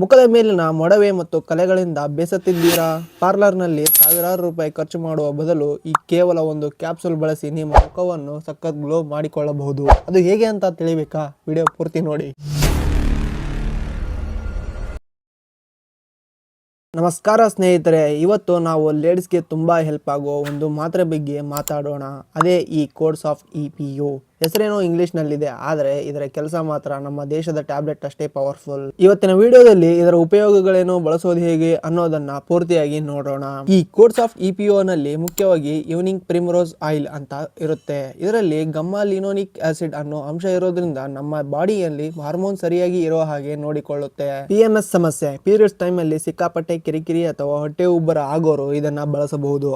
ಮುಖದ ಮೇಲಿನ ಮೊಡವೆ ಮತ್ತು ಕಲೆಗಳಿಂದ ಬೇಸತ್ತಿದ್ದೀರಾ? ಪಾರ್ಲರ್ನಲ್ಲಿ ಸಾವಿರಾರು ರೂಪಾಯಿ ಖರ್ಚು ಮಾಡುವ ಬದಲು ಈ ಕೇವಲ ಒಂದು ಕ್ಯಾಪ್ಸೂಲ್ ಬಳಸಿ ನಿಮ್ಮ ಮುಖವನ್ನು ಸಖತ್ ಗ್ಲೋ ಮಾಡಿಕೊಳ್ಳಬಹುದು. ಅದು ಹೇಗೆ ಅಂತ ತಿಳಿಬೇಕಾ? ವಿಡಿಯೋ ಪೂರ್ತಿ ನೋಡಿ. ನಮಸ್ಕಾರ ಸ್ನೇಹಿತರೆ, ಇವತ್ತು ನಾವು ಲೇಡೀಸ್ಗೆ ತುಂಬ ಹೆಲ್ಪ್ ಆಗೋ ಒಂದು ಮಾತ್ರೆ ಬಗ್ಗೆ ಮಾತಾಡೋಣ. ಅದೇ ಈ ಕೋರ್ಸ್ ಆಫ್ EPO. ಹೆಸರೇನೋ ಇಂಗ್ಲಿಷ್ನಲ್ಲಿದೆ, ಆದರೆ ಇದರ ಕೆಲಸ ಮಾತ್ರ ನಮ್ಮ ದೇಶದ ಟ್ಯಾಬ್ಲೆಟ್ ಅಷ್ಟೇ ಪವರ್ಫುಲ್. ಇವತ್ತಿನ ವಿಡಿಯೋದಲ್ಲಿ ಇದರ ಉಪಯೋಗಗಳೇನು, ಬಳಸೋದು ಹೇಗೆ ಅನ್ನೋದನ್ನ ಪೂರ್ತಿಯಾಗಿ ನೋಡೋಣ. ಈ ಕೋರ್ಸ್ ಆಫ್ EPO ನಲ್ಲಿ ಮುಖ್ಯವಾಗಿ ಈವ್ನಿಂಗ್ ಪ್ರಿಮರೋಸ್ ಆಯಿಲ್ ಅಂತ ಇರುತ್ತೆ. ಇದರಲ್ಲಿ ಗಮ್ಮಾ ಲಿನೋಲಿಕ್ ಆಸಿಡ್ ಅನ್ನೋ ಅಂಶ ಇರೋದ್ರಿಂದ ನಮ್ಮ ಬಾಡಿಯಲ್ಲಿ ಹಾರ್ಮೋನ್ ಸರಿಯಾಗಿ ಇರೋ ಹಾಗೆ ನೋಡಿಕೊಳ್ಳುತ್ತೆ. PMS ಸಮಸ್ಯೆ, ಪೀರಿಯಡ್ಸ್ ಟೈಮ್ ಅಲ್ಲಿ ಸಿಕ್ಕಾಪಟ್ಟೆ ಕಿರಿಕಿರಿ ಅಥವಾ ಹೊಟ್ಟೆ ಉಬ್ಬರ ಆಗೋರು ಇದನ್ನ ಬಳಸಬಹುದು.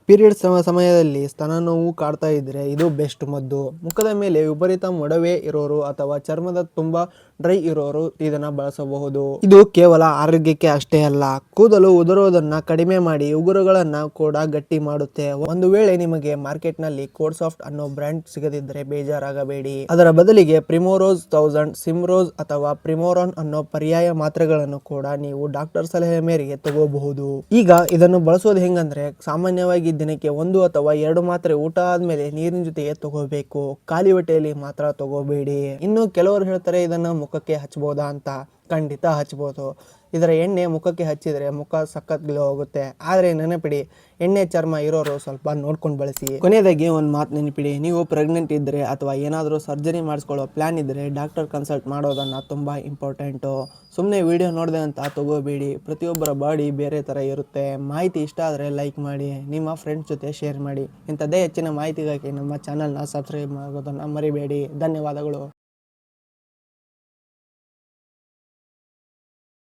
ಪೀರಿಯಡ್ಸ್ ಸಮಯದಲ್ಲಿ ಸ್ತನ ನೋವು ಕಾಡ್ತಾ ಇದ್ರೆ ಇದು ಬೆಸ್ಟ್ ಮದ್ದು. ಮುಖದ ಮೇಲೆ ವಿಪರೀತ ಮೊಡವೆ ಇರೋರು ಅಥವಾ ಚರ್ಮದ ತುಂಬಾ ಡ್ರೈ ಇರೋರು ಇದನ್ನ ಬಳಸಬಹುದು. ಇದು ಕೇವಲ ಆರೋಗ್ಯಕ್ಕೆ ಅಷ್ಟೇ ಅಲ್ಲ, ಕೂದಲು ಉದುರೋದನ್ನ ಕಡಿಮೆ ಮಾಡಿ ಉಗುರುಗಳನ್ನ ಕೂಡ ಗಟ್ಟಿ ಮಾಡುತ್ತೆ. ಒಂದು ವೇಳೆ ನಿಮಗೆ ಮಾರ್ಕೆಟ್ ನಲ್ಲಿ ಕೋರ್ಸಾಫ್ಟ್ ಅನ್ನೋ ಬ್ರ್ಯಾಂಡ್ ಸಿಗದಿದ್ರೆ ಬೇಜಾರಾಗಬೇಡಿ. ಅದರ ಬದಲಿಗೆ ಪ್ರಿಮೋರೋಸ್ 1000, ಸಿಮ್ರೋಸ್ ಅಥವಾ ಪ್ರಿಮೋರಾನ್ ಅನ್ನೋ ಪರ್ಯಾಯ ಮಾತ್ರೆಗಳನ್ನು ಕೂಡ ನೀವು ಡಾಕ್ಟರ್ ಸಲಹೆ ಮೇರೆಗೆ ತಗೋಬಹುದು. ಈಗ ಇದನ್ನು ಬಳಸೋದು ಹೆಂಗಂದ್ರೆ, ಸಾಮಾನ್ಯವಾಗಿ ದಿನಕ್ಕೆ 1 ಅಥವಾ 2 ಮಾತ್ರೆ ಊಟ ಆದ್ಮೇಲೆ ನೀರಿನ ಜೊತೆಗೆ ತಗೋಬೇಕು. ಖಾಲಿ ಹೊಟ್ಟೆಯಲ್ಲಿ ಮಾತ್ರ ತಗೋಬೇಡಿ. ಇನ್ನು ಕೆಲವರು ಹೇಳ್ತಾರೆ ಇದನ್ನ ಮುಖಕ್ಕೆ ಹಚ್ಚಬಹುದಾ ಅಂತ. ಖಂಡಿತ ಹಚ್ಚಬಹುದು. ಇದರ ಎಣ್ಣೆ ಮುಖಕ್ಕೆ ಹಚ್ಚಿದ್ರೆ ಮುಖ ಸಖತ್ ಗ್ಲೋ ಆಗುತ್ತೆ. ಆದ್ರೆ ನೆನಪಿಡಿ, ಎಣ್ಣೆ ಚರ್ಮ ಇರೋರು ಸ್ವಲ್ಪ ನೋಡ್ಕೊಂಡು ಬಳಸಿ. ಕೊನೆಯದಾಗಿ ಒಂದು ಮಾತು ನೆನಪಿಡಿ, ನೀವು ಪ್ರೆಗ್ನೆಂಟ್ ಇದ್ರೆ ಅಥವಾ ಏನಾದರೂ ಸರ್ಜರಿ ಮಾಡಿಸ್ಕೊಳ್ಳೋ ಪ್ಲಾನ್ ಇದ್ರೆ ಡಾಕ್ಟರ್ ಕನ್ಸಲ್ಟ್ ಮಾಡೋದನ್ನ ತುಂಬಾ ಇಂಪಾರ್ಟೆಂಟು. ಸುಮ್ಮನೆ ವಿಡಿಯೋ ನೋಡಿದೆ ಅಂತ ತಗೋಬೇಡಿ. ಪ್ರತಿಯೊಬ್ಬರ ಬಾಡಿ ಬೇರೆ ಥರ ಇರುತ್ತೆ. ಮಾಹಿತಿ ಇಷ್ಟ ಆದರೆ ಲೈಕ್ ಮಾಡಿ, ನಿಮ್ಮ ಫ್ರೆಂಡ್ಸ್ ಜೊತೆ ಶೇರ್ ಮಾಡಿ. ಇಂಥದ್ದೇ ಹೆಚ್ಚಿನ ಮಾಹಿತಿಗಾಗಿ ನಮ್ಮ ಚಾನಲ್ನ ಸಬ್ಸ್ಕ್ರೈಬ್ ಮಾಡೋದನ್ನು ಮರಿಬೇಡಿ. ಧನ್ಯವಾದಗಳು.